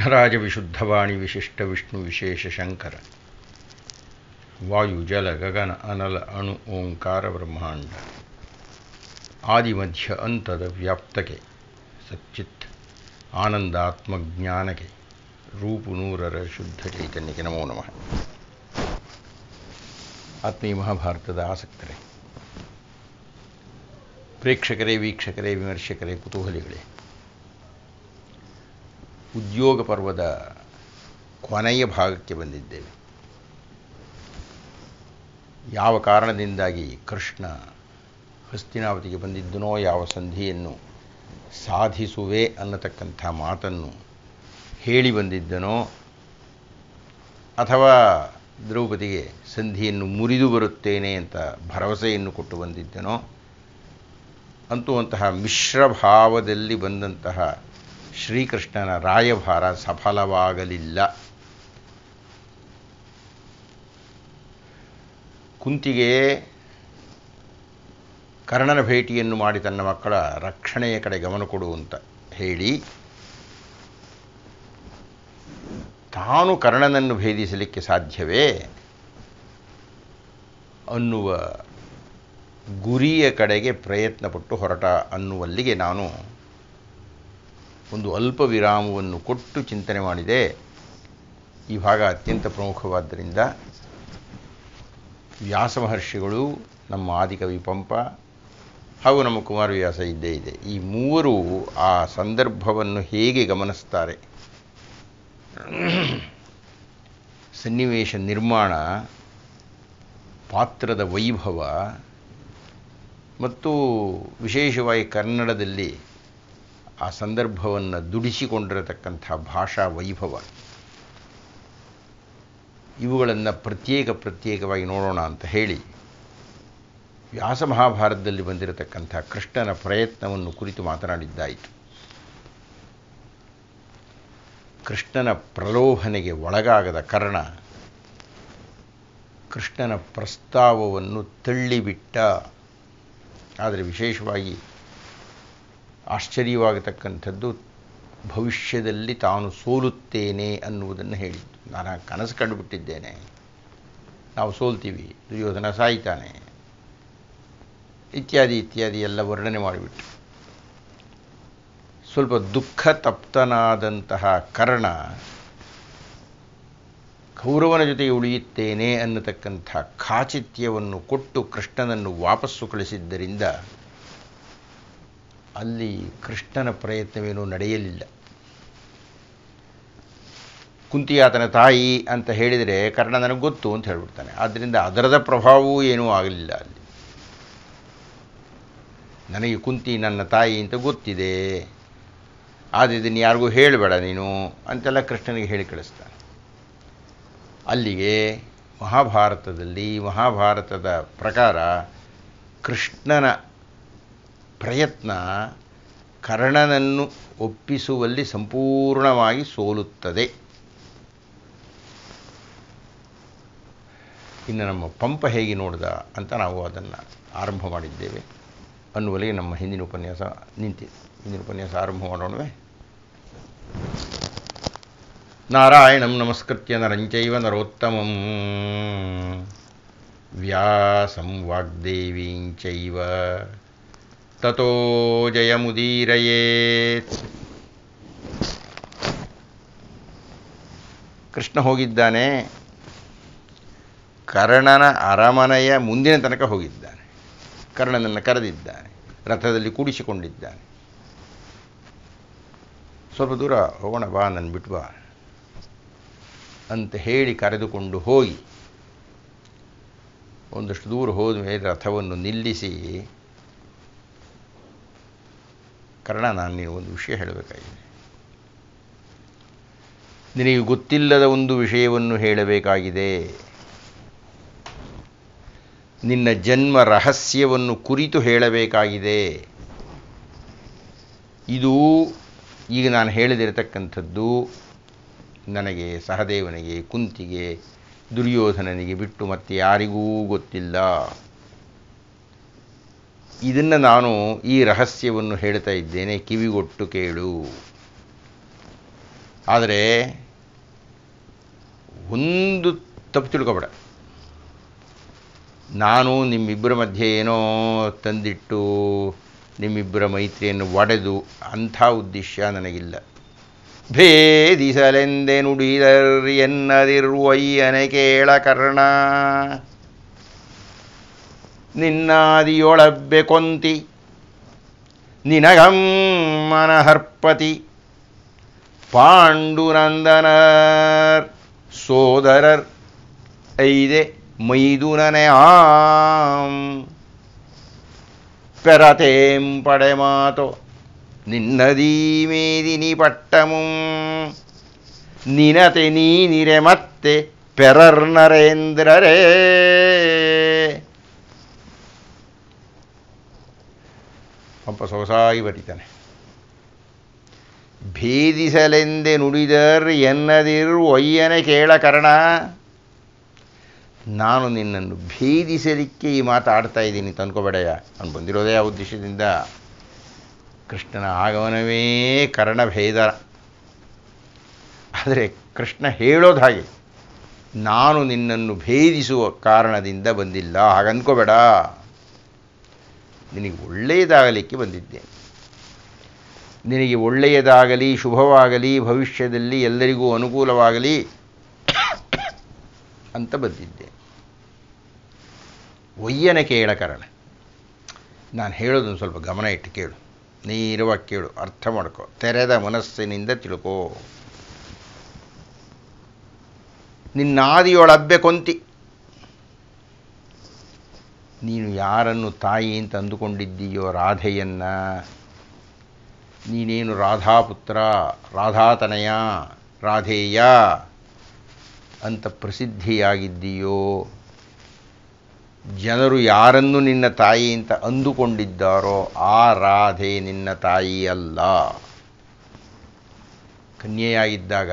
ವಿಘ್ನರಾಜ ವಿಶುದ್ಧವಾಣಿ ವಿಶಿಷ್ಟ ವಿಷ್ಣು ವಿಶೇಷ ಶಂಕರ ವಾಯು ಜಲ ಗಗನ ಅನಲ ಅಣು ಓಂಕಾರ ಬ್ರಹ್ಮಾಂಡ ಆದಿಮಧ್ಯ ಅಂತದ ವ್ಯಾಪ್ತಕ್ಕೆ ಸಚ್ಚಿತ್ ಆನಂದಾತ್ಮಜ್ಞಾನಕ್ಕೆ ರೂಪು ನೂರರ ಶುದ್ಧ ಚೈತನ್ಯಕ್ಕೆ ನಮೋ ನಮಃ. ಆತ್ಮೀಯ ಮಹಾಭಾರತದ ಆಸಕ್ತರೇ, ಪ್ರೇಕ್ಷಕರೇ, ವೀಕ್ಷಕರೇ, ವಿಮರ್ಶಕರೇ, ಕುತೂಹಲಿಗಳೇ, ಉದ್ಯೋಗ ಪರ್ವದ ಕೊನೆಯ ಭಾಗಕ್ಕೆ ಬಂದಿದ್ದೇವೆ. ಯಾವ ಕಾರಣದಿಂದಾಗಿ ಕೃಷ್ಣ ಹಸ್ತಿನಾವತಿಗೆ ಬಂದಿದ್ದನೋ, ಯಾವ ಸಂಧಿಯನ್ನು ಸಾಧಿಸುವೆ ಅನ್ನತಕ್ಕಂಥ ಮಾತನ್ನು ಹೇಳಿ ಬಂದಿದ್ದನೋ, ಅಥವಾ ದ್ರೌಪದಿಗೆ ಸಂಧಿಯನ್ನು ಮುರಿದು ಬರುತ್ತೇನೆ ಅಂತ ಭರವಸೆಯನ್ನು ಕೊಟ್ಟು ಬಂದಿದ್ದನೋ, ಅಂತೂ ಅಂತಹ ಮಿಶ್ರಭಾವದಲ್ಲಿ ಬಂದಂತಹ ಶ್ರೀಕೃಷ್ಣನ ರಾಯಭಾರ ಸಫಲವಾಗಲಿಲ್ಲ. ಕುಂತಿಗೆ ಕರ್ಣನ ಭೇಟಿಯನ್ನು ಮಾಡಿ ತನ್ನ ಮಕ್ಕಳ ರಕ್ಷಣೆಯ ಕಡೆ ಗಮನ ಕೊಡು ಅಂತ ಹೇಳಿ ತಾನು ಕರ್ಣನನ್ನು ಭೇದಿಸಲಿಕ್ಕೆ ಸಾಧ್ಯವೇ ಅನ್ನುವ ಗುರಿಯ ಕಡೆಗೆ ಪ್ರಯತ್ನಪಟ್ಟು ಹೊರಟ ಅನ್ನುವಲ್ಲಿಗೆ ನಾನು ಒಂದು ಅಲ್ಪ ವಿರಾಮವನ್ನು ಕೊಟ್ಟು ಚಿಂತನೆ ಮಾಡಿದೆ. ಈ ಭಾಗ ಅತ್ಯಂತ ಪ್ರಮುಖವಾದ್ದರಿಂದ ವ್ಯಾಸ ಮಹರ್ಷಿಗಳು, ನಮ್ಮ ಆದಿಕವಿ ಪಂಪ ಹಾಗೂ ನಮ್ಮ ಕುಮಾರವ್ಯಾಸ ಇದ್ದೇ ಇದೆ. ಈ ಮೂವರು ಆ ಸಂದರ್ಭವನ್ನು ಹೇಗೆ ಗಮನಿಸ್ತಾರೆ, ಸನ್ನಿವೇಶ ನಿರ್ಮಾಣ, ಪಾತ್ರದ ವೈಭವ ಮತ್ತು ವಿಶೇಷವಾಗಿ ಕನ್ನಡದಲ್ಲಿ ಆ ಸಂದರ್ಭವನ್ನು ದುಡಿಸಿಕೊಂಡಿರತಕ್ಕಂಥ ಭಾಷಾ ವೈಭವ, ಇವುಗಳನ್ನು ಪ್ರತ್ಯೇಕವಾಗಿ ನೋಡೋಣ ಅಂತ ಹೇಳಿ ವ್ಯಾಸ ಮಹಾಭಾರತದಲ್ಲಿ ಬಂದಿರತಕ್ಕಂಥ ಕೃಷ್ಣನ ಪ್ರಯತ್ನವನ್ನು ಕುರಿತು ಮಾತನಾಡಿದ್ದಾಯಿತು. ಕೃಷ್ಣನ ಪ್ರಲೋಭನೆಗೆ ಒಳಗಾಗದ ಕರ್ಣ ಕೃಷ್ಣನ ಪ್ರಸ್ತಾವವನ್ನು ತಳ್ಳಿಬಿಟ್ಟ. ಆದರೆ ವಿಶೇಷವಾಗಿ ಆಶ್ಚರ್ಯವಾಗತಕ್ಕಂಥದ್ದು, ಭವಿಷ್ಯದಲ್ಲಿ ತಾನು ಸೋಲುತ್ತೇನೆ ಅನ್ನುವುದನ್ನು ಹೇಳಿದ್ದು. ನಾನು ಕನಸು ಕಂಡುಬಿಟ್ಟಿದ್ದೇನೆ, ನಾವು ಸೋಲ್ತೀವಿ, ದುರ್ಯೋಧನ ಸಾಯ್ತಾನೆ, ಇತ್ಯಾದಿ ಎಲ್ಲ ವರ್ಣನೆ ಮಾಡಿಬಿಟ್ಟು ಸ್ವಲ್ಪ ದುಃಖ ತಪ್ತನಾದಂತಹ ಕರ್ಣ ಕೌರವನ ಜೊತೆಗೆ ಉಳಿಯುತ್ತೇನೆ ಅನ್ನತಕ್ಕಂಥ ಖಾಚಿತ್ಯವನ್ನು ಕೊಟ್ಟು ಕೃಷ್ಣನನ್ನು ವಾಪಸ್ಸು ಕಳಿಸಿದ್ದರಿಂದ ಅಲ್ಲಿ ಕೃಷ್ಣನ ಪ್ರಯತ್ನವೇನೂ ನಡೆಯಲಿಲ್ಲ. ಕುಂತಿ ಆತನ ತಾಯಿ ಅಂತ ಹೇಳಿದರೆ ಕರ್ಣ ನನಗೆ ಗೊತ್ತು ಅಂತ ಹೇಳಿಬಿಡ್ತಾನೆ. ಆದ್ದರಿಂದ ಅದರದ ಪ್ರಭಾವವೂ ಏನೂ ಆಗಲಿಲ್ಲ. ಅಲ್ಲಿ ನನಗೆ ಕುಂತಿ ನನ್ನ ತಾಯಿ ಅಂತ ಗೊತ್ತಿದೆ, ಆದರೆ ಇದನ್ನು ಯಾರಿಗೂ ಹೇಳಬೇಡ ನೀನು ಅಂತೆಲ್ಲ ಕೃಷ್ಣನಿಗೆ ಹೇಳಿ ಕಳಿಸ್ತಾನೆ. ಅಲ್ಲಿಗೆ ಮಹಾಭಾರತದ ಪ್ರಕಾರ ಕೃಷ್ಣನ ಪ್ರಯತ್ನ ಕರ್ಣನನ್ನು ಒಪ್ಪಿಸುವಲ್ಲಿ ಸಂಪೂರ್ಣವಾಗಿ ಸೋಲುತ್ತದೆ. ಇನ್ನು ನಮ್ಮ ಪಂಪ ಹೇಗೆ ನೋಡಿದ ಅಂತ ನಾವು ಅದನ್ನು ಆರಂಭ ಮಾಡಿದ್ದೇವೆ ಅನ್ನುವಲ್ಲಿಗೆ ನಮ್ಮ ಹಿಂದಿನ ಉಪನ್ಯಾಸ ನಿಂತಿದೆ. ಹಿಂದಿನ ಉಪನ್ಯಾಸ ಆರಂಭ ಮಾಡೋಣವೇ? ನಾರಾಯಣಂ ನಮಸ್ಕೃತ್ಯ ನರಂಚೈವ ನರೋತ್ತಮಂ ವ್ಯಾಸಂ ವಾಗ್ದೇವೀಂಚೈವ ತತೋ ಜಯಮುದೀರಯೇತ್. ಕೃಷ್ಣ ಹೋಗಿದ್ದಾನೆ, ಕರ್ಣನ ಅರಮನೆಯ ಮುಂದಿನ ತನಕ ಹೋಗಿದ್ದಾನೆ. ಕರ್ಣನನ್ನು ಕರೆದಿದ್ದಾನೆ, ರಥದಲ್ಲಿ ಕೂಡಿಸಿಕೊಂಡಿದ್ದಾನೆ. ಸ್ವಲ್ಪ ದೂರ ಹೋಗೋಣ ಬಾ, ನನ್ನ ಬಿಟ್ಟು ಬಾ ಅಂತ ಹೇಳಿ ಕರೆದುಕೊಂಡು ಹೋಗಿ ಒಂದಷ್ಟು ದೂರ ಹೋದ ಮೇಲೆ ರಥವನ್ನು ನಿಲ್ಲಿಸಿ, ಕರ್ಣ, ನಾನು ನೀನು ಒಂದು ವಿಷಯ ಹೇಳಬೇಕಾಗಿದೆ, ನಿನಗೆ ಗೊತ್ತಿಲ್ಲದ ಒಂದು ವಿಷಯವನ್ನು ಹೇಳಬೇಕಾಗಿದೆ. ನಿನ್ನ ಜನ್ಮ ರಹಸ್ಯವನ್ನು ಕುರಿತು ಹೇಳಬೇಕಾಗಿದೆ. ಇದು ಈಗ ನಾನು ಹೇಳದಿರತಕ್ಕಂಥದ್ದು ನನಗೆ, ಸಹದೇವನಿಗೆ, ಕುಂತಿಗೆ, ದುರ್ಯೋಧನನಿಗೆ ಬಿಟ್ಟು ಮತ್ತೆ ಯಾರಿಗೂ ಗೊತ್ತಿಲ್ಲ. ಇದನ್ನು ನಾನು ಈ ರಹಸ್ಯವನ್ನು ಹೇಳ್ತಾ ಇದ್ದೇನೆ, ಕಿವಿಗೊಟ್ಟು ಕೇಳು. ಆದರೆ ಒಂದು ತಪ್ಪು ತಿಳ್ಕೊಬೇಡ, ನಾನು ನಿಮ್ಮಿಬ್ಬರ ಮಧ್ಯೆ ಏನೋ ತಂದಿಟ್ಟು ನಿಮ್ಮಿಬ್ಬರ ಮೈತ್ರಿಯನ್ನು ಒಡೆದು ಅಂಥ ಉದ್ದೇಶ ನನಗಿಲ್ಲ. ಭೇದಿಸಲೆಂದೆ ನುಡಿದರ್ ಎನ್ನದಿರುವಯ್ಯನೆ ಕೇಳ ಕರ್ಣ, ನಿನ್ನಾದಿಯೊಳಬ್ಬೆ ಕೊಂತಿ ನಿನಗಮ್ಮನ ಹರ್ಪತಿ, ಪಾಂಡುನಂದನರ್ ಸೋದರರ್ ಐದೆ ಮೈದುನನೆ ಆಂ, ಪೆರತೇಂ ಪಡೆ ಮಾತೋ ನಿನ್ನದೀ ಮೇದಿನಿ ಪಟ್ಟಮುಂ, ನಿನತೆ ನೀನಿರೆ ಮತ್ತೆ ಪೆರರ್ ನರೇಂದ್ರರೇ. ಪಂಪ ಸೊಗಸಾಗಿ ಬರೀತಾನೆ. ಭೇದಿಸಲೆಂದೆ ನುಡಿದರ್ ಎನ್ನದಿರು ಒಯ್ಯನೆ ಕೇಳ ಕರ್ಣ, ನಾನು ನಿನ್ನನ್ನು ಭೇದಿಸಲಿಕ್ಕೆ ಈ ಮಾತಾಡ್ತಾ ಇದ್ದೀನಿ ತಂದ್ಕೋಬೇಡಯ್ಯ. ನಾನು ಬಂದಿರೋದೇ ಆ ಉದ್ದೇಶದಿಂದ. ಕೃಷ್ಣನ ಆಗಮನವೇ ಕರ್ಣಭೇದ. ಆದರೆ ಕೃಷ್ಣ ಹೇಳೋದು ಹಾಗೆ, ನಾನು ನಿನ್ನನ್ನು ಭೇದಿಸುವ ಕಾರಣದಿಂದ ಬಂದಿಲ್ಲ, ಹಾಗನ್ಕೋಬೇಡ. ನಿನಗೆ ಒಳ್ಳೆಯದಾಗಲಿಕ್ಕೆ ಬಂದಿದ್ದೆ. ನಿನಗೆ ಒಳ್ಳೆಯದಾಗಲಿ, ಶುಭವಾಗಲಿ, ಭವಿಷ್ಯದಲ್ಲಿ ಎಲ್ಲರಿಗೂ ಅನುಕೂಲವಾಗಲಿ ಅಂತ ಬಂದಿದ್ದೆ. ಒಯ್ಯನ ಕೇಳ ಕಾರಣ. ನಾನು ಹೇಳೋದನ್ನು ಸ್ವಲ್ಪ ಗಮನ ಇಟ್ಟು ಕೇಳು, ನೇರವಾಗಿ ಕೇಳು, ಅರ್ಥ ಮಾಡ್ಕೋ, ತೆರೆದ ಮನಸ್ಸಿನಿಂದ ತಿಳ್ಕೋ. ನಿನ್ನಾದಿಯೊಳಬ್ಬೆ ಕೊಂತಿ. ನೀನು ಯಾರನ್ನು ತಾಯಿ ಅಂತ ಅಂದುಕೊಂಡಿದ್ದೀಯೋ ರಾಧೆಯನ್ನು, ನೀನೇನು ರಾಧಾಪುತ್ರ, ರಾಧಾತನಯ, ರಾಧೇಯ ಅಂತ ಪ್ರಸಿದ್ಧಿಯಾಗಿದ್ದೀಯೋ, ಜನರು ಯಾರನ್ನು ನಿನ್ನ ತಾಯಿ ಅಂತ ಅಂದುಕೊಂಡಿದ್ದಾರೋ ಆ ರಾಧೆ ನಿನ್ನ ತಾಯಿ ಅಲ್ಲ. ಕನ್ಯೆಯಾಗಿದ್ದಾಗ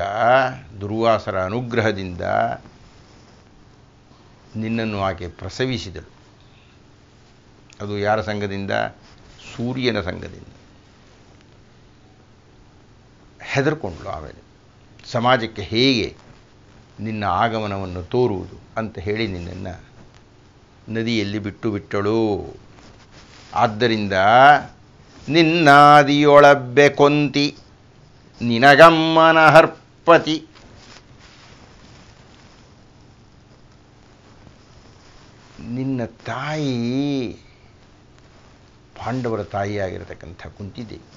ದುರ್ವಾಸರ ಅನುಗ್ರಹದಿಂದ ನಿನ್ನನ್ನು ಆಕೆ ಪ್ರಸವಿಸಿದಳು. ಅದು ಯಾರ ಸಂಘದಿಂದ? ಸೂರ್ಯನ ಸಂಘದಿಂದ. ಹೆದರ್ಕೊಂಡ್ಳು. ಆಮೇಲೆ ಸಮಾಜಕ್ಕೆ ಹೇಗೆ ನಿನ್ನ ಆಗಮನವನ್ನು ತೋರುವುದು ಅಂತ ಹೇಳಿ ನಿನ್ನನ್ನು ನದಿಯಲ್ಲಿ ಬಿಟ್ಟು ಬಿಟ್ಟಳು. ಆದ್ದರಿಂದ ನಿನ್ನಾದಿಯೊಳಬ್ಬೆ ಕೊಂತಿ ನಿನಗಮ್ಮನ ಹರ್ಪತಿ. ನಿನ್ನ ತಾಯಿ ಪಾಂಡವರ ತಾಯಿಯಾಗಿರತಕ್ಕಂಥ ಕುಂತಿದೇವಿ.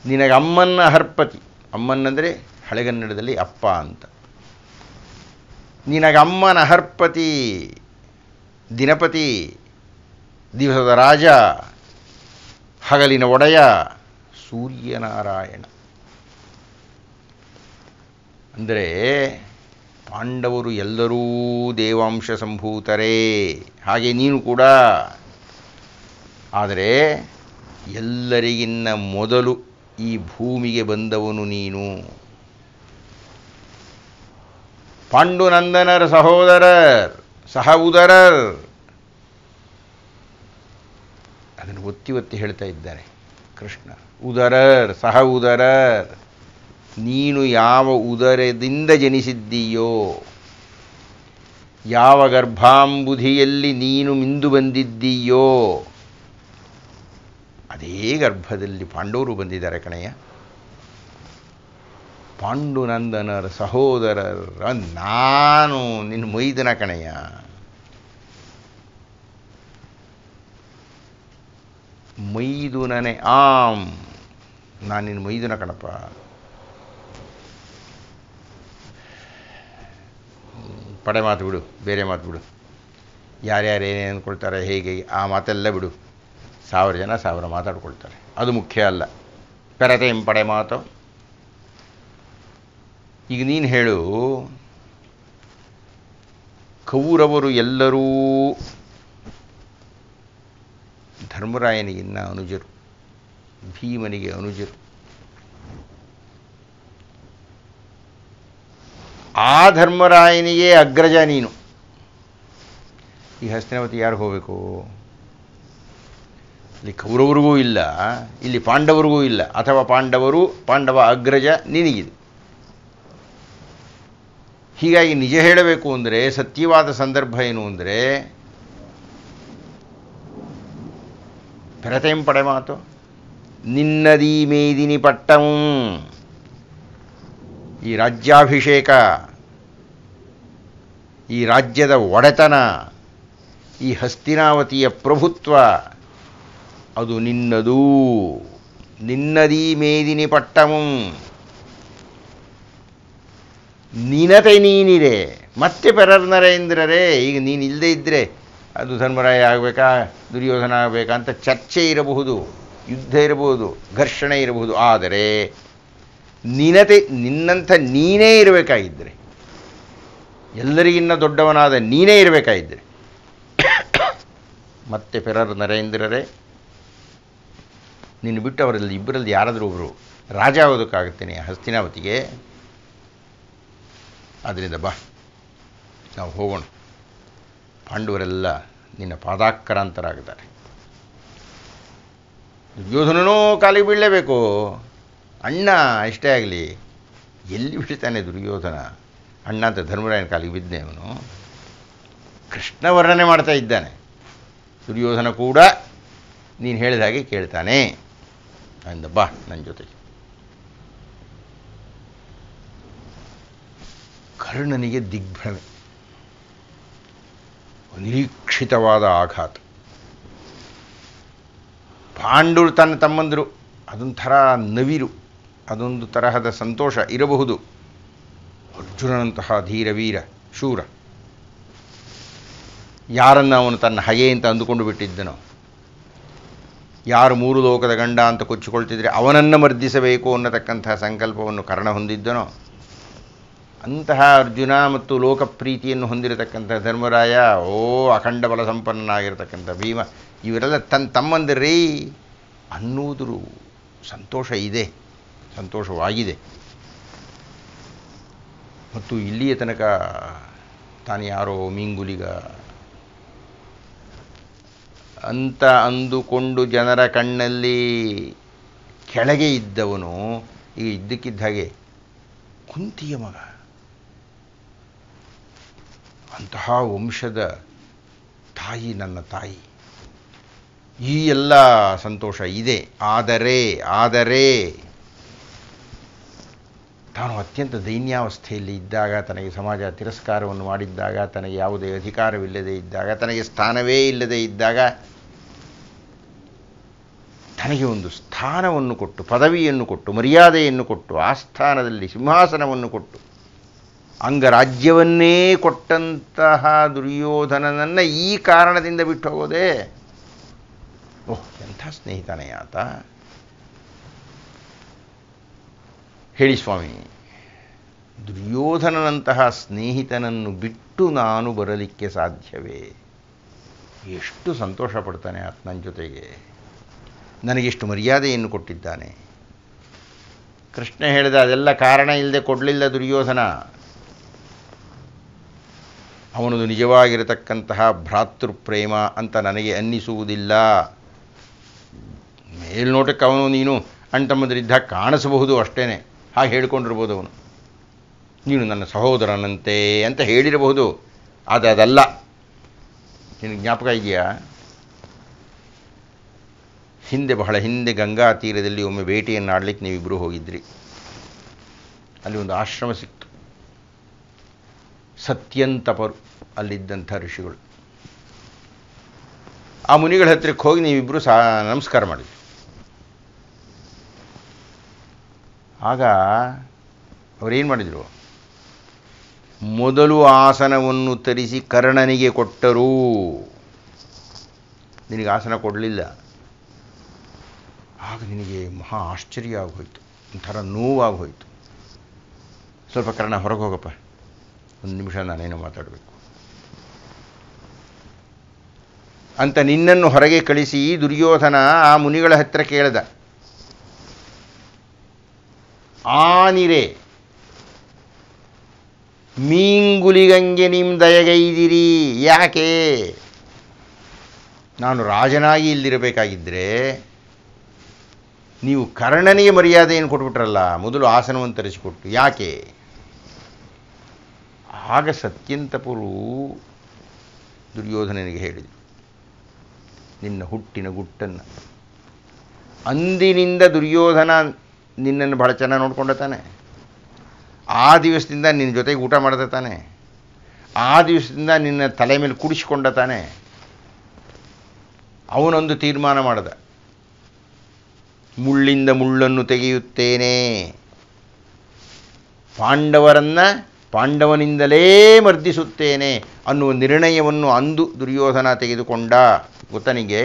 ನಿನಗಮ್ಮನ್ನ ಹರ್ಪತಿ. ಅಮ್ಮನ್ನಂದರೆ ಹಳೆಗನ್ನಡದಲ್ಲಿ ಅಪ್ಪ ಅಂತ. ನಿನಗಮ್ಮನ ಹರ್ಪತಿ, ದಿನಪತಿ, ದಿವಸದ ರಾಜ, ಹಗಲಿನ ಒಡೆಯ ಸೂರ್ಯನಾರಾಯಣ. ಅಂದರೆ ಪಾಂಡವರು ಎಲ್ಲರೂ ದೇವಾಂಶ ಸಂಭೂತರೇ, ಹಾಗೆ ನೀನು ಕೂಡ. ಆದರೆ ಎಲ್ಲರಿಗಿನ್ನ ಮೊದಲು ಈ ಭೂಮಿಗೆ ಬಂದವನು ನೀನು. ಪಾಂಡುನಂದನರ ಸಹೋದರರ್, ಸಹ ಉದರರ್. ಅದನ್ನು ಒತ್ತಿ ಒತ್ತಿ ಹೇಳ್ತಾ ಇದ್ದಾನೆ ಕೃಷ್ಣ. ಉದರರ್, ಸಹ ಉದರರ್. ನೀನು ಯಾವ ಉದರದಿಂದ ಜನಿಸಿದ್ದೀಯೋ, ಯಾವ ಗರ್ಭಾಂಬುಧಿಯಲ್ಲಿ ನೀನು ಮಿಂದು ಬಂದಿದ್ದೀಯೋ, ಅದೇ ಗರ್ಭದಲ್ಲಿ ಪಾಂಡವರು ಬಂದಿದ್ದಾರೆ ಕಣಯ್ಯ. ಪಾಂಡುನಂದನರ ಸಹೋದರರ ನಾನು ನಿನ್ನ ಮೈದನ ಕಣಯ್ಯ. ಮೈದುನನೆ ಆಂ, ನಾನು ನಿನ್ನ ಮೈದುನ ಕಣಪ್ಪ. ಪಡೆ ಮಾತು ಬಿಡು, ಬೇರೆ ಮಾತು ಬಿಡು. ಯಾರ್ಯಾರು ಏನೇನು ಅಂದ್ಕೊಳ್ತಾರೆ, ಹೇಗೆ, ಆ ಮಾತೆಲ್ಲ ಬಿಡು. 1000 ಜನ 1000 ಮಾತಾಡ್ಕೊಳ್ತಾರೆ, ಅದು ಮುಖ್ಯ ಅಲ್ಲ. ಪೆರತೆಂ ಪಡೆ ಮಾತು. ಈಗ ನೀನು ಹೇಳು, ಕೌರವರು ಎಲ್ಲರೂ ಧರ್ಮರಾಯನಿಗಿನ್ನ ಅನುಜರು, ಭೀಮನಿಗೆ ಅನುಜರು. ಆ ಧರ್ಮರಾಯನಿಗೆ ಅಗ್ರಜ ನೀನು. ಈ ಹಸ್ತಿನಾವತಿ ಯಾರು ಹೋಗಬೇಕು? ಇಲ್ಲಿ ಕೌರವರಿಗೂ ಇಲ್ಲ, ಇಲ್ಲಿ ಪಾಂಡವರಿಗೂ ಇಲ್ಲ. ಅಥವಾ ಪಾಂಡವ ಅಗ್ರಜ ನಿನಗಿದೆ. ಹೀಗಾಗಿ ನಿಜ ಹೇಳಬೇಕು ಅಂದರೆ, ಸತ್ಯವಾದ ಸಂದರ್ಭ ಏನು ಅಂದರೆ, ಪೆರತೆಂ ಪಡೆ ಮಾತು ನಿನ್ನದೀ ಮೇದಿನಿ ಪಟ್ಟಂ, ಈ ರಾಜ್ಯಾಭಿಷೇಕ, ಈ ರಾಜ್ಯದ ಒಡೆತನ, ಈ ಹಸ್ತಿನಾವತಿಯ ಪ್ರಭುತ್ವ ಅದು ನಿನ್ನದು. ನಿನ್ನದೀ ಮೇದಿನಿ ಪಟ್ಟಮಂ, ನಿನತೆ ನೀನಿದೆ. ಮತ್ತೆ ಪೆರರ್ ನರೇಂದ್ರರೇ, ಈಗ ನೀನು ಇಲ್ಲದೆ ಇದ್ದರೆ ಅದು ಧರ್ಮರಾಯ ಆಗಬೇಕಾ ದುರ್ಯೋಧನ ಆಗಬೇಕಾ ಅಂತ ಚರ್ಚೆ ಇರಬಹುದು, ಯುದ್ಧ ಇರಬಹುದು, ಘರ್ಷಣೆ ಇರಬಹುದು. ಆದರೆ ನಿನ್ನಂಥ ನೀನೇ ಇರಬೇಕಾಗಿದ್ದರೆ, ಎಲ್ಲರಿಗಿನ್ನ ದೊಡ್ಡವನಾದ ನೀನೇ ಇರಬೇಕಾಗಿದ್ದರೆ, ಮತ್ತೆ ಪೆರರ್ ನರೇಂದ್ರರೇ, ನೀನು ಬಿಟ್ಟು ಅವರಲ್ಲಿ ಇಬ್ಬರಲ್ಲಿ ಯಾರಾದರೂ ಒಬ್ಬರು ರಾಜ ಆಗೋದಕ್ಕಾಗುತ್ತೇನೆ ಹಸ್ತಿನಾವತಿಗೆ. ಆದ್ದರಿಂದ ಬಾ, ನಾವು ಹೋಗೋಣ. ಪಾಂಡವರೆಲ್ಲ ನಿನ್ನ ಪಾದಾಕ್ರಾಂತರಾಗಿದ್ದಾರೆ. ದುರ್ಯೋಧನನೂ ಕಾಲಿಗೆ ಬೀಳಲೇಬೇಕು. ಅಣ್ಣ ಎಷ್ಟೇ ಆಗಲಿ, ಎಲ್ಲಿ ಬೀಳ್ತಾನೆ ದುರ್ಯೋಧನ? ಅಣ್ಣ ಅಂತ ಧರ್ಮರಾಯನ ಕಾಲಿಗೆ ಬಿದ್ದೆ ಅವನು. ಕೃಷ್ಣ ವರ್ಣನೆ ಮಾಡ್ತಾ ಇದ್ದಾನೆ. ದುರ್ಯೋಧನ ಕೂಡ ನೀನು ಹೇಳಿದ ಹಾಗೆ ಕೇಳ್ತಾನೆ. ಅಂದ ಬಾ ನನ್ನ ಜೊತೆಗೆ. ಕರ್ಣನಿಗೆ ದಿಗ್ಭ್ರಮೆ, ನಿರೀಕ್ಷಿತವಾದ ಆಘಾತ. ಪಾಂಡವರು ತನ್ನ ತಮ್ಮಂದರು, ಅದೊಂಥರ ನವಿರು, ಅದೊಂದು ತರಹದ ಸಂತೋಷ ಇರಬಹುದು. ಅರ್ಜುನನಂತಹ ಧೀರವೀರ ಶೂರ, ಯಾರನ್ನು ಅವನು ತನ್ನ ಹಗೆ ಅಂತ ಅಂದುಕೊಂಡು ಬಿಟ್ಟಿದ್ದನೋ, ಯಾರು ಮೂರು ಲೋಕದ ಗಂಡ ಅಂತ ಕೊಚ್ಚಿಕೊಳ್ತಿದ್ರೆ ಅವನನ್ನು ಮರ್ದಿಸಬೇಕು ಅನ್ನತಕ್ಕಂತಹ ಸಂಕಲ್ಪವನ್ನು ಕರ್ಣ ಹೊಂದಿದ್ದನೋ, ಅಂತಹ ಅರ್ಜುನ ಮತ್ತು ಲೋಕಪ್ರೀತಿಯನ್ನು ಹೊಂದಿರತಕ್ಕಂಥ ಧರ್ಮರಾಯ, ಅಖಂಡ ಬಲ ಸಂಪನ್ನನಾಗಿರತಕ್ಕಂಥ ಭೀಮ, ಇವರೆಲ್ಲ ತಮ್ಮಂದಿರೇ ಅನ್ನುವುದರು ಸಂತೋಷ ಇದೆ, ಸಂತೋಷವಾಗಿದೆ. ಮತ್ತು ಇಲ್ಲಿಯ ತನಕ ತಾನು ಯಾರೋ ಮೀಂಗುಲಿಗ ಅಂತ ಅಂದುಕೊಂಡು ಜನರ ಕಣ್ಣಲ್ಲಿ ಕೆಳಗೆ ಇದ್ದವನು ಈಗ ಇದ್ದಕ್ಕಿದ್ದ ಹಾಗೆ ಕುಂತಿಯ ಮಗ, ಅಂತಹ ವಂಶದ ತಾಯಿ ನನ್ನ ತಾಯಿ. ಈ ಎಲ್ಲ ಸಂತೋಷ ಇದೆ. ಆದರೆ ತಾನು ಅತ್ಯಂತ ದೈನ್ಯಾವಸ್ಥೆಯಲ್ಲಿ ಇದ್ದಾಗ, ತನಗೆ ಸಮಾಜ ತಿರಸ್ಕಾರವನ್ನು ಮಾಡಿದ್ದಾಗ, ತನಗೆ ಯಾವುದೇ ಅಧಿಕಾರವಿಲ್ಲದೆ ಇದ್ದಾಗ, ತನಗೆ ಸ್ಥಾನವೇ ಇಲ್ಲದೆ ಇದ್ದಾಗ, ತನಗೆ ಒಂದು ಸ್ಥಾನವನ್ನು ಕೊಟ್ಟು, ಪದವಿಯನ್ನು ಕೊಟ್ಟು, ಮರ್ಯಾದೆಯನ್ನು ಕೊಟ್ಟು, ಆ ಸ್ಥಾನದಲ್ಲಿ ಸಿಂಹಾಸನವನ್ನು ಕೊಟ್ಟು, ಅಂಗರಾಜ್ಯವನ್ನೇ ಕೊಟ್ಟಂತಹ ದುರ್ಯೋಧನನನ್ನು ಈ ಕಾರಣದಿಂದ ಬಿಟ್ಟು ಹೋಗೋದೇ? ಎಂಥ ಸ್ನೇಹಿತನೇ ಆತ! ಹೇಳಿ ಸ್ವಾಮಿ, ದುರ್ಯೋಧನನಂತಹ ಸ್ನೇಹಿತನನ್ನು ಬಿಟ್ಟು ನಾನು ಬರಲಿಕ್ಕೆ ಸಾಧ್ಯವೇ? ಎಷ್ಟು ಸಂತೋಷ ಪಡ್ತಾನೆ ಆತ ನನ್ನ ಜೊತೆಗೆ, ನನಗೆಷ್ಟು ಮರ್ಯಾದೆಯನ್ನು ಕೊಟ್ಟಿದ್ದಾನೆ. ಕೃಷ್ಣ ಹೇಳಿದ ಅದೆಲ್ಲ ಕಾರಣ ಇಲ್ಲದೆ ಕೊಡಲಿಲ್ಲ ದುರ್ಯೋಧನ. ಅವನದು ನಿಜವಾಗಿರತಕ್ಕಂತಹ ಭ್ರಾತೃಪ್ರೇಮ ಅಂತ ನನಗೆ ಅನ್ನಿಸುವುದಿಲ್ಲ. ಮೇಲ್ನೋಟಕ್ಕೆ ಅವನು ನೀನು ಅಣ್ತಮ್ಮಂದಿರಿದ್ದ ಕಾಣಿಸಬಹುದು, ಅಷ್ಟೇ, ಹಾಗೆ ಹೇಳ್ಕೊಂಡಿರ್ಬೋದು. ಅವನು ನೀನು ನನ್ನ ಸಹೋದರನಂತೆ ಅಂತ ಹೇಳಿರಬಹುದು, ಆದರೆ ಅದಲ್ಲ. ನಿನಗೆ ಜ್ಞಾಪಕ ಇದೆಯಾ? ಬಹಳ ಹಿಂದೆ ಗಂಗಾ ತೀರದಲ್ಲಿ ಒಮ್ಮೆ ಬೇಟೆಯನ್ನು ಆಡಲಿಕ್ಕೆ ನೀವಿಬ್ಬರು ಹೋಗಿದ್ರಿ. ಅಲ್ಲಿ ಒಂದು ಆಶ್ರಮ ಸಿಕ್ತು. ಸತ್ಯಂತಪರು ಅಲ್ಲಿದ್ದಂಥ ಋಷಿಗಳು. ಆ ಮುನಿಗಳ ಹತ್ರಕ್ಕೆ ಹೋಗಿ ನೀವಿಬ್ಬರು ನಮಸ್ಕಾರ ಮಾಡಿದ್ರಿ. ಆಗ ಅವರೇನು ಮಾಡಿದರು? ಮೊದಲು ಆಸನವನ್ನು ತರಿಸಿ ಕರ್ಣನಿಗೆ ಕೊಟ್ಟರು. ನಿನಗೆ ಆಸನ ಕೊಡಲಿಲ್ಲ. ಆಗ ನಿನಗೆ ಮಹಾ ಆಶ್ಚರ್ಯ ಆಗೋಯ್ತು, ಒಂಥರ ನೋವಾಗೋಯ್ತು. ಸ್ವಲ್ಪ ಕರ್ಣ ಹೊರಗೆ ಹೋಗಪ್ಪ, ಒಂದು ನಿಮಿಷ ನಾನೇನೋ ಮಾತಾಡಬೇಕು ಅಂತ ನಿನ್ನನ್ನು ಹೊರಗೆ ಕಳಿಸಿ ದುರ್ಯೋಧನ ಆ ಮುನಿಗಳ ಹತ್ರ ಕೇಳಿದ. ಆನಿರೆ ಮೀಂಗುಲಿಗಂಗೆ ನಿಮ್ಮ ದಯಗೈದಿರಿ, ಯಾಕೆ? ನಾನು ರಾಜನಾಗಿ ಇಲ್ಲಿರಬೇಕಾಗಿದ್ದರೆ ನೀವು ಕರ್ಣನಿಗೆ ಮರ್ಯಾದೆಯನ್ನು ಕೊಟ್ಬಿಟ್ರಲ್ಲ, ಮೊದಲು ಆಸನವನ್ನು ತರಿಸಿಕೊಟ್ಟು. ಯಾಕೆ? ಆಗ ಸತ್ಯಂತಪುರು ದುರ್ಯೋಧನನಿಗೆ ಹೇಳಿದರು ನಿನ್ನ ಹುಟ್ಟಿನ ಗುಟ್ಟನ್ನು. ಅಂದಿನಿಂದ ದುರ್ಯೋಧನ ನಿನ್ನನ್ನು ಬಹಳ ಚೆನ್ನಾಗಿ ನೋಡಿಕೊಂಡ ತಾನೆ. ಆ ದಿವಸದಿಂದ ನಿನ್ನ ಜೊತೆಗೆ ಊಟ ಮಾಡ್ದ ತಾನೆ. ಆ ದಿವಸದಿಂದ ನಿನ್ನ ತಲೆ ಮೇಲೆ ಕುಡಿಸಿಕೊಂಡ ತಾನೆ. ಅವನೊಂದು ತೀರ್ಮಾನ ಮಾಡಿದ, ಮುಳ್ಳಿಂದ ಮುಳ್ಳನ್ನು ತೆಗೆಯುತ್ತೇನೆ, ಪಾಂಡವನಿಂದಲೇ ಮರ್ದಿಸುತ್ತೇನೆ ಅನ್ನುವ ನಿರ್ಣಯವನ್ನು ಅಂದು ದುರ್ಯೋಧನ ತೆಗೆದುಕೊಂಡ. ಗೊತ್ತನಿಗೆ,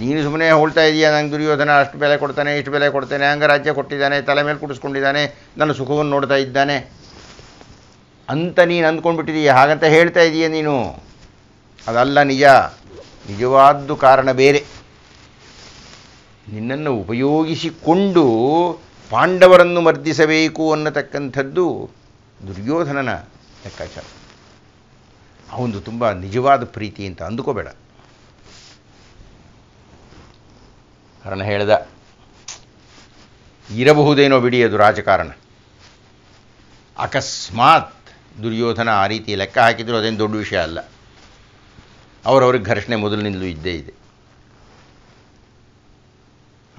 ನೀನು ಸುಮ್ಮನೆ ಹೋಳ್ತಾ ಇದೀಯ, ನಂಗೆ ದುರ್ಯೋಧನ ಅಷ್ಟು ಬೆಲೆ ಕೊಡ್ತಾನೆ, ಇಷ್ಟು ಬೆಲೆ ಕೊಡ್ತಾನೆ, ಅಂಗರಾಜ್ಯ ಕೊಟ್ಟಿದ್ದಾನೆ, ತಲೆ ಮೇಲೆ ಕುಡಿಸ್ಕೊಂಡಿದ್ದಾನೆ, ನನ್ನ ಸುಖವನ್ನು ನೋಡ್ತಾ ಇದ್ದಾನೆ ಅಂತ ನೀನು ಅಂದ್ಕೊಂಡ್ಬಿಟ್ಟಿದೀಯ. ಹಾಗಂತ ಹೇಳ್ತಾ ಇದೀಯ ನೀನು. ಅದಲ್ಲ ನಿಜ. ನಿಜವಾದ್ದು ಕಾರಣ ಬೇರೆ. ನಿನ್ನನ್ನು ಉಪಯೋಗಿಸಿಕೊಂಡು ಪಾಂಡವರನ್ನು ಮರ್ದಿಸಬೇಕು ಅನ್ನತಕ್ಕಂಥದ್ದು ದುರ್ಯೋಧನನ ಲೆಕ್ಕಾಚಾರ. ಅವನು ತುಂಬ ನಿಜವಾದ ಪ್ರೀತಿ ಅಂತ ಅಂದುಕೋಬೇಡ. ಕಾರಣ ಹೇಳ್ದ, ಇರಬಹುದೇನೋ ಬಿಡಿ ಅದು ರಾಜಕಾರಣ. ಅಕಸ್ಮಾತ್ ದುರ್ಯೋಧನ ಆ ರೀತಿ ಲೆಕ್ಕ ಹಾಕಿದ್ರು ಅದೇನು ದೊಡ್ಡ ವಿಷಯ ಅಲ್ಲ. ಅವರವ್ರಿಗೆ ಘರ್ಷಣೆ ಮೊದಲಿನಿಂದಲೂ ಇದ್ದೇ ಇದೆ.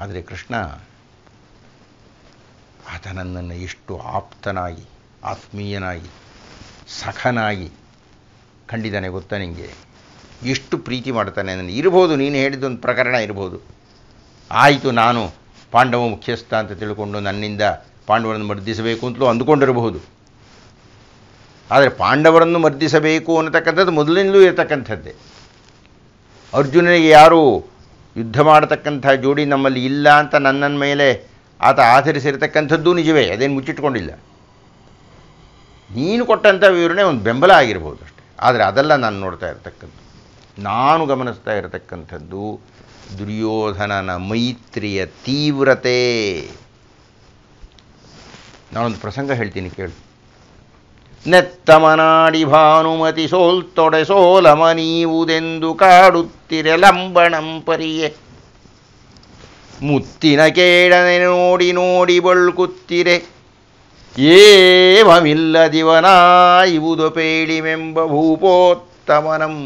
ಆದರೆ ಕೃಷ್ಣ ಆತ ನನ್ನನ್ನು ಎಷ್ಟು ಆಪ್ತನಾಗಿ, ಆತ್ಮೀಯನಾಗಿ, ಸಖನಾಗಿ ಕಂಡಿದ್ದಾನೆ ಗೊತ್ತಾ ನಿಮಗೆ. ಎಷ್ಟು ಪ್ರೀತಿ ಮಾಡ್ತಾನೆ ನನಗೆ. ಇರ್ಬೋದು ನೀನು ಹೇಳಿದ್ದೊಂದು ಪ್ರಕರಣ ಇರ್ಬೋದು. ಆಯಿತು, ನಾನು ಪಾಂಡವ ಮುಖ್ಯಸ್ಥ ಅಂತ ತಿಳ್ಕೊಂಡು ನನ್ನಿಂದ ಪಾಂಡವರನ್ನು ಮರ್ದಿಸಬೇಕು ಅಂತಲೂ ಅಂದುಕೊಂಡಿರಬಹುದು. ಆದರೆ ಪಾಂಡವರನ್ನು ಮರ್ದಿಸಬೇಕು ಅನ್ನತಕ್ಕಂಥದ್ದು ಮೊದಲಿನಲ್ಲೂ ಇರತಕ್ಕಂಥದ್ದೇ. ಅರ್ಜುನನಿಗೆ ಯಾರು ಯುದ್ಧ ಮಾಡತಕ್ಕಂಥ ಜೋಡಿ ನಮ್ಮಲ್ಲಿ ಇಲ್ಲ ಅಂತ ನನ್ನ ಮೇಲೆ ಆತ ಆಧರಿಸಿರತಕ್ಕಂಥದ್ದು ನಿಜವೇ, ಅದೇನು ಮುಚ್ಚಿಟ್ಕೊಂಡಿಲ್ಲ. ನೀನು ಕೊಟ್ಟಂಥ ವಿವರಣೆ ಒಂದು ಬೆಂಬಲ ಆಗಿರ್ಬೋದು ಅಷ್ಟೆ. ಆದರೆ ಅದೆಲ್ಲ ನಾನು ನೋಡ್ತಾ ಇರತಕ್ಕಂಥದ್ದು, ನಾನು ಗಮನಿಸ್ತಾ ಇರತಕ್ಕಂಥದ್ದು ದುರ್ಯೋಧನನ ಮೈತ್ರಿಯ ತೀವ್ರತೆ. ನಾನೊಂದು ಪ್ರಸಂಗ ಹೇಳ್ತೀನಿ ಕೇಳು. ನೆತ್ತಮನಾಡಿ ಭಾನುಮತಿ ಸೋಲ್ತೊಡೆ ಸೋಲಮನೀವುದೆಂದು ಕಾಡುತ್ತಿರೆ ಲಂಬಣಂಪರಿಯೆ, ಮುತ್ತಿನ ಕೇಡನೆ ನೋಡಿ ನೋಡಿ ಬಳ್ಕುತ್ತಿರೆ, ಏವಮಿಲ್ಲದಿವನಾಯುವುದು ಪೇಳಿಮೆಂಬ ಭೂಪೋತ್ತಮನಂ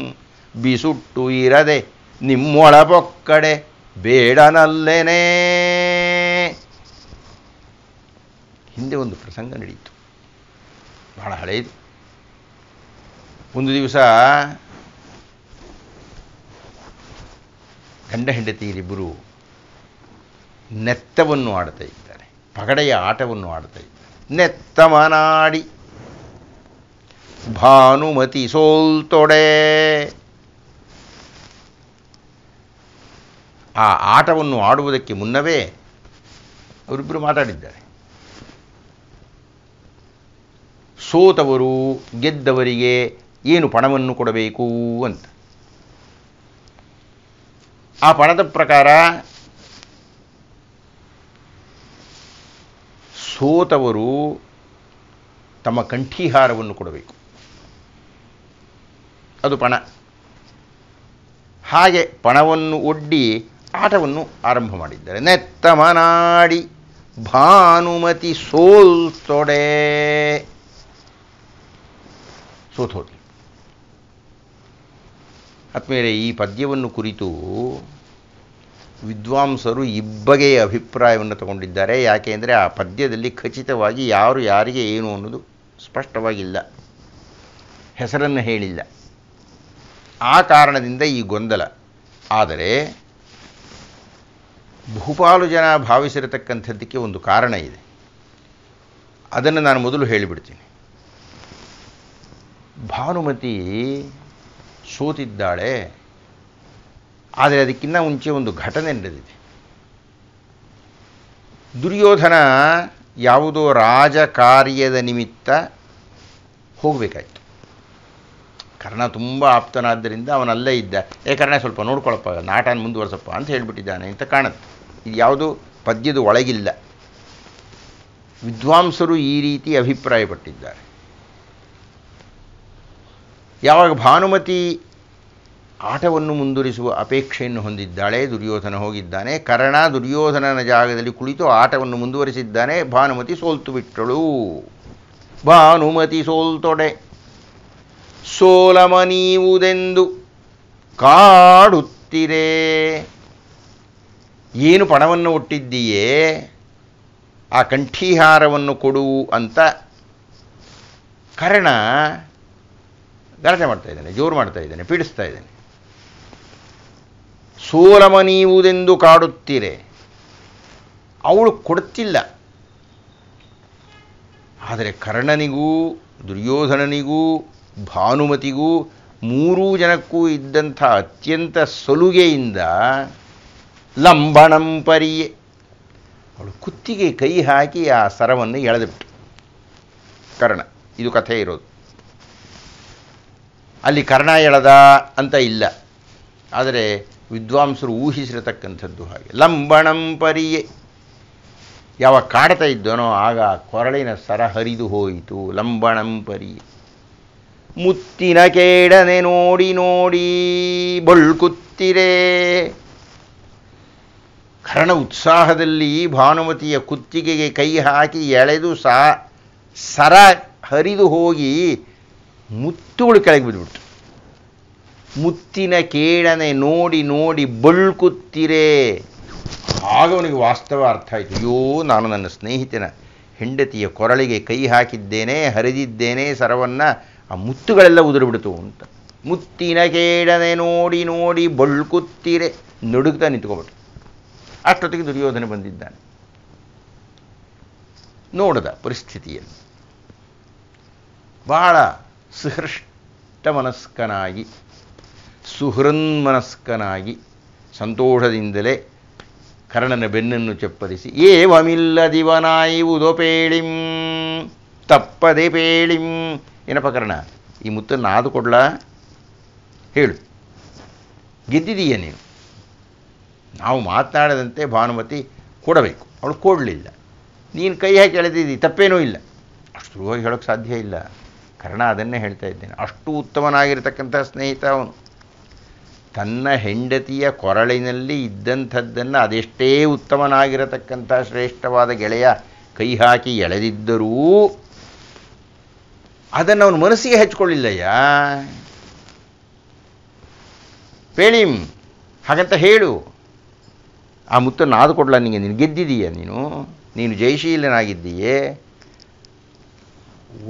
ಬಿಸುಟ್ಟು ಇರದೆ ನಿಮ್ಮೊಳ ಪೊಕ್ಕಡೆ ಬೇಡನಲ್ಲೇನೇ. ಹಿಂದೆ ಒಂದು ಪ್ರಸಂಗ ನಡೀತು, ಬಹಳ ಹಳೆಯದು. ಒಂದು ದಿವಸ ಗಂಡ ಹೆಂಡತಿಯರಿಬ್ಬರು ನೆತ್ತವನ್ನು ಆಡ್ತಾ ಇದ್ದಾರೆ, ಪಗಡೆಯ ಆಟವನ್ನು ಆಡ್ತಾ ಇದ್ದಾರೆ. ನೆತ್ತಮನಾಡಿ ಭಾನುಮತಿ ಸೋಲ್ತೊಡೆ. ಆ ಆಟವನ್ನು ಆಡುವುದಕ್ಕೆ ಮುನ್ನವೇ ಅವರಿಬ್ಬರು ಮಾತಾಡಿದ್ದಾರೆ. ಸೋತವರು ಗೆದ್ದವರಿಗೆ ಏನು ಪಣವನ್ನು ಕೊಡಬೇಕು ಅಂತ. ಆ ಪಣದ ಪ್ರಕಾರ ಸೋತವರು ತಮ್ಮ ಕಂಠೀಹಾರವನ್ನು ಕೊಡಬೇಕು, ಅದು ಪಣ. ಹಾಗೆ ಪಣವನ್ನು ಒಡ್ಡಿ ಆಟವನ್ನು ಆರಂಭ ಮಾಡಿದ್ದಾರೆ. ನೆತ್ತಮನಾಡಿ ಭಾನುಮತಿ ಸೋಲ್ತೊಡೆ. ಸೋತೋದ್ಲಿ. ಆದ್ಮೇಲೆ ಈ ಪದ್ಯವನ್ನು ಕುರಿತು ವಿದ್ವಾಂಸರು ಇಬ್ಬಗೆಯ ಅಭಿಪ್ರಾಯವನ್ನು ತಗೊಂಡಿದ್ದಾರೆ. ಯಾಕೆ ಅಂದರೆ ಆ ಪದ್ಯದಲ್ಲಿ ಖಚಿತವಾಗಿ ಯಾರು ಯಾರಿಗೆ ಏನು ಅನ್ನೋದು ಸ್ಪಷ್ಟವಾಗಿಲ್ಲ, ಹೆಸರನ್ನು ಹೇಳಿಲ್ಲ. ಆ ಕಾರಣದಿಂದ ಈ ಗೊಂದಲ. ಆದರೆ ಬಹುಪಾಲು ಜನ ಭಾವಿಸಿರತಕ್ಕಂಥದ್ದಕ್ಕೆ ಒಂದು ಕಾರಣ ಇದೆ. ಅದನ್ನು ನಾನು ಮೊದಲು ಹೇಳಿಬಿಡ್ತೀನಿ. ಭಾನುಮತಿ ಸೋತಿದ್ದಾಳೆ, ಆದರೆ ಅದಕ್ಕಿಂತ ಮುಂಚೆ ಒಂದು ಘಟನೆ ನಡೆದಿದೆ. ದುರ್ಯೋಧನ ಯಾವುದೋ ರಾಜಕಾರ್ಯದ ನಿಮಿತ್ತ ಹೋಗಬೇಕಾಯಿತು. ಕರ್ಣ ತುಂಬ ಆಪ್ತನಾದ್ದರಿಂದ ಅವನಲ್ಲೇ ಇದ್ದ. ಕರ್ಣ ಸ್ವಲ್ಪ ನೋಡ್ಕೊಳಪ್ಪ, ನಾಟನ ಮುಂದುವರ್ಸಪ್ಪ ಅಂತ ಹೇಳಿಬಿಟ್ಟಿದ್ದಾನೆ ಅಂತ ಕಾಣುತ್ತೆ. ಇದು ಯಾವುದೋ ಪದ್ಯದ ಒಳಗಿಲ್ಲ. ವಿದ್ವಾಂಸರು ಈ ರೀತಿ ಅಭಿಪ್ರಾಯಪಟ್ಟಿದ್ದಾರೆ. ಯಾವಾಗ ಭಾನುಮತಿ ಆಟವನ್ನು ಮುಂದುವರಿಸುವ ಅಪೇಕ್ಷೆಯನ್ನು ಹೊಂದಿದ್ದಾಳೆ. ದುರ್ಯೋಧನ ಹೋಗಿದ್ದಾನೆ. ಕರ್ಣ ದುರ್ಯೋಧನನ ಜಾಗದಲ್ಲಿ ಕುಳಿತು ಆಟವನ್ನು ಮುಂದುವರಿಸಿದ್ದಾನೆ. ಭಾನುಮತಿ ಸೋಲ್ತು ಬಿಟ್ಟಳು. ಭಾನುಮತಿ ಸೋಲ್ತೊಡೆ ಸೋಲಮನೀವುದೆಂದು ಕಾಡುತ್ತಿರೇ. ಏನು ಪಣವನ್ನು ಒಟ್ಟಿದ್ದೀಯೇ, ಆ ಕಂಠೀಹಾರವನ್ನು ಕೊಡು ಅಂತ ಕರ್ಣ ಗಲಾಟೆ ಮಾಡ್ತಾ ಇದ್ದಾನೆ, ಜೋರು ಮಾಡ್ತಾ ಇದ್ದಾನೆ, ಪೀಡಿಸ್ತಾ ಇದ್ದಾನೆ. ಸೋಲಮನೀವುದೆಂದು ಕಾಡುತ್ತೀರೆ. ಅವಳು ಕೊಡುತ್ತಿಲ್ಲ. ಆದರೆ ಕರ್ಣನಿಗೂ ದುರ್ಯೋಧನನಿಗೂ ಭಾನುಮತಿಗೂ ಮೂರೂ ಜನಕ್ಕೂ ಇದ್ದಂಥ ಅತ್ಯಂತ ಸಲುಗೆಯಿಂದ ಲಂಬಣಂಪರಿಯೇ, ಅವಳು ಕುತ್ತಿಗೆ ಕೈ ಹಾಕಿ ಆ ಸರವನ್ನು ಎಳೆದುಬಿಟ್ಟು ಕರ್ಣ. ಇದು ಕಥೆ ಇರೋದು. ಅಲ್ಲಿ ಕರ್ಣ ಎಳೆದ ಅಂತ ಇಲ್ಲ, ಆದರೆ ವಿದ್ವಾಂಸರು ಊಹಿಸಿರತಕ್ಕಂಥದ್ದು ಹಾಗೆ. ಲಂಬಣಂಪರಿಯೇ, ಯಾವ ಕಾಡ್ತಾ ಇದ್ದನೋ ಆಗ ಕೊರಳಿನ ಸರ ಹರಿದು ಹೋಯಿತು. ಲಂಬಣಂಪರಿಯೇ. ಮುತ್ತಿನ ಕೇಡನೆ ನೋಡಿ ನೋಡಿ ಬಳ್ಕುತ್ತಿರೇ. ಕರ್ಣ ಉತ್ಸಾಹದಲ್ಲಿ ಭಾನುಮತಿಯ ಕುತ್ತಿಗೆಗೆ ಕೈ ಹಾಕಿ ಎಳೆದು ಸರ ಹರಿದು ಹೋಗಿ ಮುತ್ತುಗಳು ಕೆಳಗೆ ಬಿದ್ದುಬಿಟ್ಟು. ಮುತ್ತಿನ ಕೇಡನೆ ನೋಡಿ ನೋಡಿ ಬಳ್ಕುತ್ತಿರೇ. ಆಗ ಅವನಿಗೆ ವಾಸ್ತವ ಅರ್ಥ ಆಯಿತು. ಅಯ್ಯೋ, ನಾನು ನನ್ನ ಸ್ನೇಹಿತನ ಹೆಂಡತಿಯ ಕೊರಳಿಗೆ ಕೈ ಹಾಕಿದ್ದೇನೆ, ಹರಿದಿದ್ದೇನೆ ಸರವನ್ನು, ಆ ಮುತ್ತುಗಳೆಲ್ಲ ಉದುರಿಬಿಡ್ತು ಅಂತ. ಮುತ್ತಿನ ಕೇಡನೆ ನೋಡಿ ನೋಡಿ ಬಳ್ಕುತ್ತಿರೆ, ನಡುಗ್ತಾ ನಿಂತ್ಕೊಬಿಟ್ಟು. ಅಷ್ಟೊತ್ತಿಗೆ ದುರ್ಯೋಧನ ಬಂದಿದ್ದಾನೆ. ನೋಡಿದ ಪರಿಸ್ಥಿತಿಯನ್ನು, ಬಹಳ ಸುಹೃಷ್ಟ ಮನಸ್ಕನಾಗಿ ಸುಹೃನ್ಮನಸ್ಕನಾಗಿ ಸಂತೋಷದಿಂದಲೇ ಕರ್ಣನ ಬೆನ್ನನ್ನು ಚಪ್ಪರಿಸಿ, ಏವಮಿಲ್ಲದಿವನಾಯುವುದೋ ಪೇಳಿಂ ತಪ್ಪದೆ ಪೇಳಿಂ. ಏನಪ್ಪ ಕರ್ಣ, ಈ ಮುತ್ತನ್ನು ಆದು ಕೊಡ್ಲಾ? ಹೇಳು, ಗೆದ್ದಿದೀಯ ನೀನು. ನಾವು ಮಾತನಾಡದಂತೆ ಭಾನುಮತಿ ಕೊಡಬೇಕು, ಅವಳು ಕೊಡಲಿಲ್ಲ. ನೀನು ಕೈ ಹಾಕಿ ಎಳೆದಿದ್ದೀ, ತಪ್ಪೇನೂ ಇಲ್ಲ. ಅಷ್ಟು ಸುಲಭವಾಗಿ ಹೇಳೋಕ್ಕೆ ಸಾಧ್ಯ ಇಲ್ಲ. ಕರ್ಣ ಅದನ್ನೇ ಹೇಳ್ತಾ ಇದ್ದೇನೆ. ಅಷ್ಟು ಉತ್ತಮನಾಗಿರ್ತಕ್ಕಂಥ ಸ್ನೇಹಿತ ಅವನು. ತನ್ನ ಹೆಂಡತಿಯ ಕೊರಳಿನಲ್ಲಿ ಇದ್ದಂಥದ್ದನ್ನು ಅದೆಷ್ಟೇ ಉತ್ತಮನಾಗಿರತಕ್ಕಂಥ ಶ್ರೇಷ್ಠವಾದ ಗೆಳೆಯ ಕೈ ಹಾಕಿ ಎಳೆದಿದ್ದರೂ ಅದನ್ನು ಅವನು ಮನಸ್ಸಿಗೆ ಹಚ್ಕೊಳ್ಳಿಲ್ಲಯ್ಯ. ಪೇಳಿಂ ಹಾಗಂತ ಹೇಳು, ಆ ಮುತ್ತನ್ನು ಆದು ಕೊಡ್ಲ ನಿನಗೆ, ನೀನು ಗೆದ್ದಿದೀಯ, ನೀನು ಜಯಶೀಲನಾಗಿದ್ದೀಯೇ.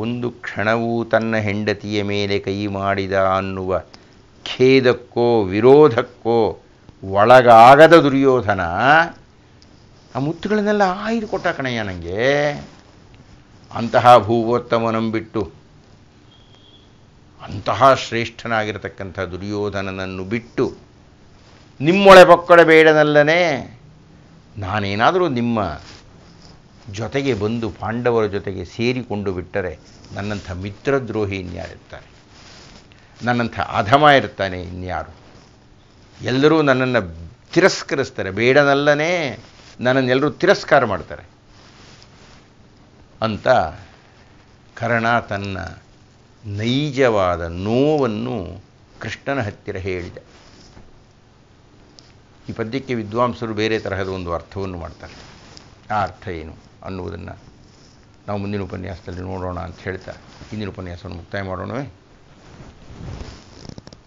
ಒಂದು ಕ್ಷಣವೂ ತನ್ನ ಹೆಂಡತಿಯ ಮೇಲೆ ಕೈ ಮಾಡಿದ ಅನ್ನುವ ಖೇದಕ್ಕೋ ವಿರೋಧಕ್ಕೋ ಒಳಗಾಗದ ದುರ್ಯೋಧನ ಆ ಮುತ್ತುಗಳನ್ನೆಲ್ಲ ಆಯ್ದು ಕೊಟ್ಟ ಕಣಯ್ಯ ನನಗೆ. ಅಂತಹ ಭೂವೋತ್ತಮನಂಬಿಟ್ಟು ಅಂತಹ ಶ್ರೇಷ್ಠನಾಗಿರತಕ್ಕಂಥ ದುರ್ಯೋಧನನನ್ನು ಬಿಟ್ಟು ನಿಮ್ಮೊಳೆ ಪಕ್ಕಡೆ ಬೇಡನಲ್ಲನೇ ನಾನೇನಾದರೂ ನಿಮ್ಮ ಜೊತೆಗೆ ಬಂದು ಪಾಂಡವರ ಜೊತೆಗೆ ಸೇರಿಕೊಂಡು ಬಿಟ್ಟರೆ ನನ್ನಂಥ ಮಿತ್ರದ್ರೋಹಿ ಇನ್ಯಾರಿರ್ತಾರೆ, ನನ್ನಂಥ ಅಧಮ ಇರ್ತಾನೆ ಇನ್ಯಾರು? ಎಲ್ಲರೂ ನನ್ನನ್ನು ತಿರಸ್ಕರಿಸ್ತಾರೆ, ಬೇಡನಲ್ಲನೇ ನನ್ನನ್ನೆಲ್ಲರೂ ತಿರಸ್ಕಾರ ಮಾಡ್ತಾರೆ ಅಂತ ಕರ್ಣ ತನ್ನ ನೈಜವಾದ ನೋವನ್ನು ಕೃಷ್ಣನ ಹತ್ತಿರ ಹೇಳಿದ. ಈ ಪದ್ಯಕ್ಕೆ ವಿದ್ವಾಂಸರು ಬೇರೆ ತರಹದ ಒಂದು ಅರ್ಥವನ್ನು ಮಾಡ್ತಾರೆ. ಆ ಅರ್ಥ ಏನು ಅನ್ನುವುದನ್ನು ನಾವು ಮುಂದಿನ ಉಪನ್ಯಾಸದಲ್ಲಿ ನೋಡೋಣ ಅಂತ ಹೇಳ್ತಾ ಹಿಂದಿನ ಉಪನ್ಯಾಸವನ್ನು ಮುಕ್ತಾಯ ಮಾಡೋಣವೇ.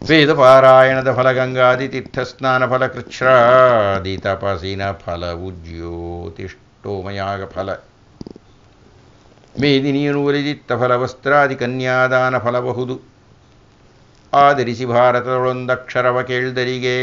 ವೇದ ಪಾರಾಯಣದ ಫಲ ಗಂಗಾದಿ ತೀರ್ಥಸ್ನಾನ ಫಲ ಕೃಚ್ಛ್ರಾದಿ ತಪಸಿನ ಫಲವು ಜ್ಯೋತಿಷ್ಠೋಮಯಾಗ ಫಲ ಮೇದಿನಿಯನು ಒಲಿದಿತ್ತ ಫಲ ವಸ್ತ್ರಾದಿ ಕನ್ಯಾದಾನ ಫಲಬಹುದು ಆಧರಿಸಿ ಭಾರತದೊಳೊಂದಕ್ಷರವ ಕೇಳ್ದರಿಗೆ.